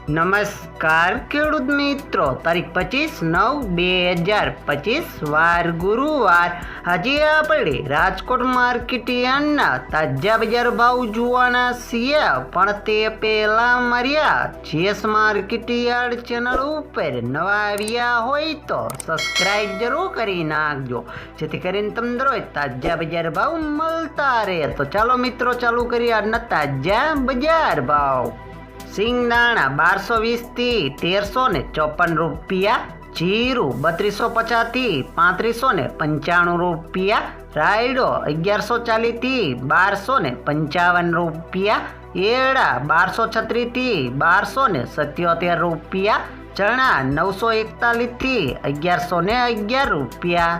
નમસ્કાર ખેડૂત મિત્રો, તારીખ 25/9/2025 વાર ગુરુવાર. આજે આપણે રાજકોટ માર્કેટ યાર્ડના તાજા બજાર ભાવ જોવાના છીએ, પણ તે પહેલાં માર્યા જેસ માર્કેટ યાર્ડ ચેનલ ઉપર નવા આવ્યા હોય તો સબસ્ક્રાઈબ જરૂર કરી નાખજો, જેથી કરીને તમને રોજ તાજા બજાર ભાવ મળતા રહે. તો ચાલો મિત્રો, ચાલુ કરીએ આજના તાજા બજાર ભાવ. સિંગદાણા 1220 થી 1354 રૂપિયા, જીરું 3250 થી 3595 રૂપિયા, રાયડો 1140 થી 1255 રૂપિયા, એરડા 1236 થી 1277 રૂપિયા, ચણા 941 થી 1111 રૂપિયા,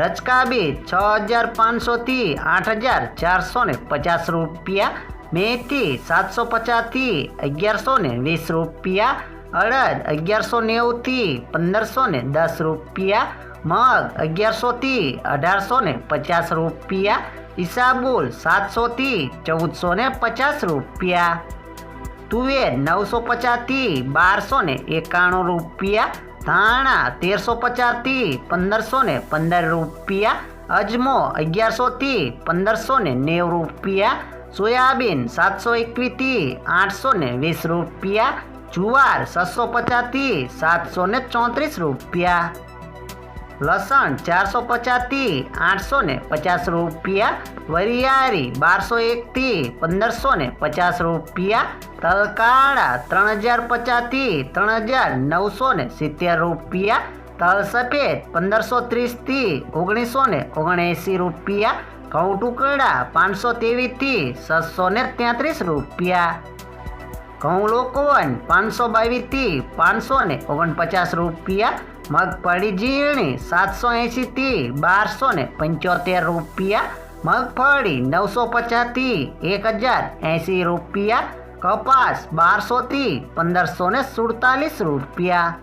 રચકા બીજ 6500 થી 8450 રૂપિયા, મેથી 750 થી 1120 રૂપિયા, અડદ 1190 થી 1510 રૂપિયા, મગ 1100 થી 1850 રૂપિયા, ઈસાબુલ 700 થી 1450 રૂપિયા, તુવેર 950 થી 1291 રૂપિયા, ધાણા 1350 થી 1515 રૂપિયા, અજમો 1100 થી 1590 રૂપિયા, સોયાબીન 721 થી 820 રૂપિયા, જુવાર 650 થી 734 રૂપિયા, લસણ 450 થી 850 રૂપિયા, વરિયાળી 1201 થી 1550 રૂપિયા, તલકાળા 3050 થી 3970 રૂપિયા, તલ સફેદ 1530 થી 1979 રૂપિયા, ઘઉં ટુકડા 523 થી 633 રૂપિયા, ઘઉં લોકવન 522 થી 549 રૂપિયા, મગફળી ઝીણી 780 થી 1275 રૂપિયા, મગફળી 950 થી 1080 રૂપિયા, કપાસ 1200 થી 1547 રૂપિયા.